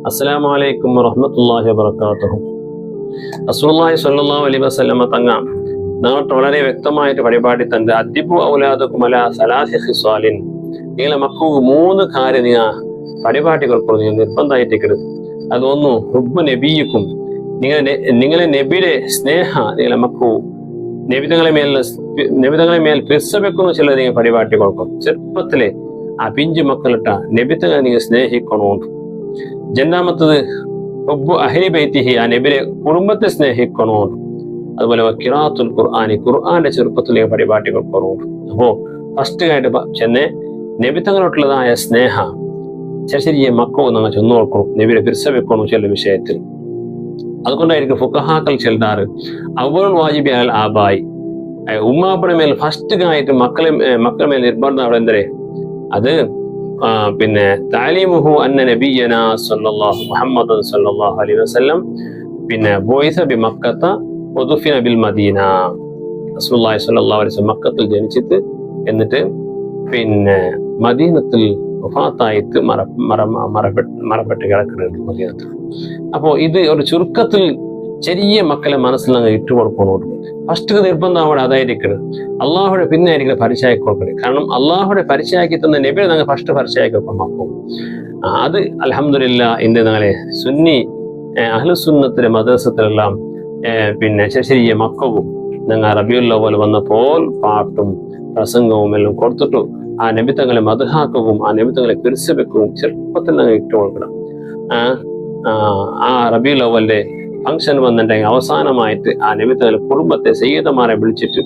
അസ്സലാമു അലൈക്കും വറഹ്മത്തുള്ളാഹി വബറകാതുഹു. റസൂലുള്ളാഹി സ്വല്ലല്ലാഹു അലൈഹി വസല്ലമ തങ്ങൾ നമുക്ക് വളരെ വ്യക്തമായിട്ട് പരിപാടി തന്നത് അദ്ദിബു ഔലാദകും അലാ സലാസി ഖിസാലിൻ. നിങ്ങളെ മക്കൾക്ക് 3 കാര്യം നിങ്ങൾ പരിപാടികൾക്ക് നിർബന്ധമായിട്ടേക്കരുത്. അതൊന്നു ഹുബ്ബു നബിയ്യിക്കും, നിങ്ങളെ നബിയുടെ സ്നേഹ നിങ്ങളെ മക്കു നബിതങ്ങളെ മേൽ പിർസവെക്കുന്ന ചില നിങ്ങൾ പരിപാടി കൊടുക്കും. ചെറുപ്പത്തിലെ ആ പിഞ്ചു മക്കളിട്ട നബിതങ്ങളെ നിങ്ങൾ സ്നേഹിക്കണമുണ്ട്. രണ്ടാമത്തത് ഹുബ്ബു അഹ്ലി ബൈത്തിഹി, ആ നബിയുടെ കുടുംബത്തെ സ്നേഹിക്കണമുണ്ട്. അതുപോലെ ഖിറാഅത്തുൽ ഖുർആനി, ഖുർആന്റെ ചെറുപ്പത്തിൽ നിങ്ങൾ പരിപാടി കൊടുക്കണമുണ്ട്. അപ്പോ ഫസ്റ്റ് ആയിട്ട് ചെന്ന് നബിതങ്ങളോട്ടുള്ളതായ സ്നേഹ ചെറിയ മക്കോ നമ്മൾ ചെന്നു നോക്കണം, നബിയുടെ പിർസവെക്കണം ചില വിഷയത്തിൽ. അതുകൊണ്ടായിരിക്കും ഫുഖഹാക്കൾ ചെല്ലാറ് അവൽ വാജിബി അൽ ആബായി, ഉമ്മാപ്പയുടെ മേൽ ഫസ്റ്റ് ആയിട്ട് മക്കളെ മേൽ നിർബന്ധം അവിടെ എന്തേ അത് പിന്നെ താലീമുഹു അന്ന നബിയന സല്ലല്ലാഹു മുഹമ്മദൻ സല്ലല്ലാഹു അലൈഹി വസല്ലം പിന്നെ ബുഇസ ബി മക്കത്ത വദുഫിന ബിൽ മദീന. റസൂലുള്ളാഹി സ്വല്ലല്ലാഹു അലൈഹി വസല്ലം മക്കത്തിൽ ജനിച്ചിട്ട് എന്നിട്ട് പിന്നെ മദീനത്തിൽ വഫാത്തായിട്ട് മറപ്പെട്ട് കിടക്കുന്നുണ്ട് മദീനത്തിൽ. അപ്പോ ഇത് ഒരു ചുരുക്കത്തിൽ ചെറിയ മക്കളെ മനസ്സിൽ അങ്ങ് ഇട്ടുകൊടുക്കണോട്ട് ഫസ്റ്റ് നിർബന്ധം അവിടെ അതായിരിക്കണം. അള്ളാഹുടെ പിന്നെ ആയിരിക്കും പരിചയമാക്കി കൊടുക്കണേ. കാരണം അള്ളാഹുടെ പരിചയമാക്കി തന്ന നബിയെ ഞങ്ങൾ ഫസ്റ്റ് പരിചയമാക്കി വെക്കാൻ മക്കളും. അത് അൽഹംദുലില്ലാ ഇന്ന് ഞങ്ങളെ സുന്നി അഹ്ലുസുന്നത്തിലെ മദ്രസത്തിലെല്ലാം പിന്നെ ചെറിയ മക്കവും ഞങ്ങൾ റബീഉൽ അവ്വൽ വന്നപ്പോൾ പാട്ടും പ്രസംഗവും എല്ലാം കൊടുത്തിട്ടു ആ നബിതങ്ങളെ മദ്ഹാക്കവും ആ നബിതങ്ങളെ പിർസവെക്കും ചെറുപ്പത്തിൽ ഞങ്ങൾ ഇട്ടു കൊടുക്കണം. ആ റബീഉൽ അവ്വലിന്റെ ഫംഗ്ഷൻ വന്നിട്ടുണ്ടെങ്കിൽ അവസാനമായിട്ട് ആ നബിതങ്ങളെ കുടുംബത്തെ സയ്യിദമാരെ വിളിച്ചിട്ട്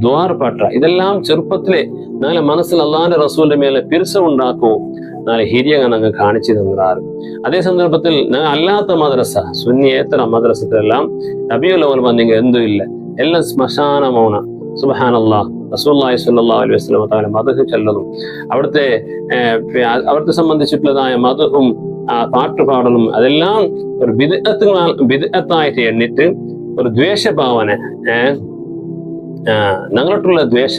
ദ്വാർ പാട്ട, ഇതെല്ലാം ചെറുപ്പത്തിലെ നാളെ മനസ്സിൽ അള്ളാഹിന്റെ റസൂലിന്റെ മേലെ പിർസവുണ്ടാക്കവും നാളെ ഹിരിയങ്ങ ഞങ്ങൾ കാണിച്ചു തന്നാറ്. അതേ സന്ദർഭത്തിൽ ഞങ്ങൾ അല്ലാത്ത മദ്രസ സുന്നിയേതര മദ്രസത്തിലെല്ലാം റബീഉൽ അവ്വൽ വന്നെങ്കിൽ എന്തും ഇല്ല, എല്ലാം ശ്മശാനമൗന. സുബ്ഹാനല്ലാഹ്, റസൂലുള്ളാഹി സ്വല്ലല്ലാഹു അലൈഹി വസല്ലം തആല മദ്ഹ് ചൊല്ലുന്നു. അവിടുത്തെ സംബന്ധിച്ചിട്ടുള്ളതായ മദ്ഹും പാട്ടുപാടലും അതെല്ലാം ഒരു ബിദ്അത്തായിട്ട് എണ്ണിട്ട് ഒരു ദ്വേഷഭാവന ഞങ്ങളോട്ടുള്ള ദ്വേഷ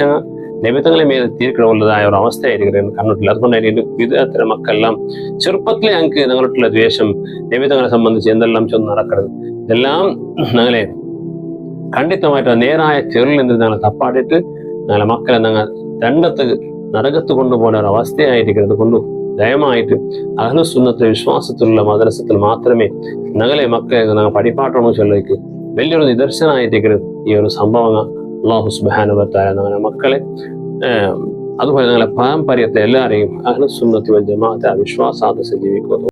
നബിതങ്ങളെ മേൽ തീർക്കണമുള്ളതായ ഒരു അവസ്ഥയായിരിക്കും കണ്ടിട്ടില്ല. അതുകൊണ്ടായിരിക്കും ബിദ്അത്തിന്റെ മക്കളെല്ലാം ചെറുപ്പത്തിലെ ഞങ്ങൾക്ക് ഞങ്ങളോട്ടുള്ള ദ്വേഷം നബിതങ്ങളെ സംബന്ധിച്ച് എന്തെല്ലാം ചൊന്ന് നടക്കരുത്, ഇതെല്ലാം ഞങ്ങളെ ഖണ്ഡിതമായിട്ട് നേരായ ചെറിൽ നിന്ന് ഞങ്ങളെ തപ്പാടിയിട്ട് ഞങ്ങളെ മക്കളെ ഞങ്ങൾ നരകത്ത് കൊണ്ടുപോകുന്ന ഒരു അവസ്ഥയായിരിക്കുന്നത് കൊണ്ടു ദയമായിട്ട് അഹ്ലുസുന്നത്തെ വിശ്വാസത്തിലുള്ള മദ്രസത്തിൽ മാത്രമേ ഞങ്ങളെ മക്കളെ ഞങ്ങൾ പഠിപ്പാട്ടണോ ചൊല്ലിക്ക് വലിയൊരു നിദർശനമായിട്ടിരിക്കരുത് ഈ ഒരു സംഭവങ്ങൾ. അല്ലാഹു സുബ്ഹാനഹു വ തആല ഞങ്ങളെ മക്കളെ അതുപോലെ ഞങ്ങളെ പാരമ്പര്യത്തെ എല്ലാവരെയും അഹ്ലുസുന്നത്തി വൽ ജമാഅത്ത് വിശ്വാസാതെ സജീവിക്കുന്നു.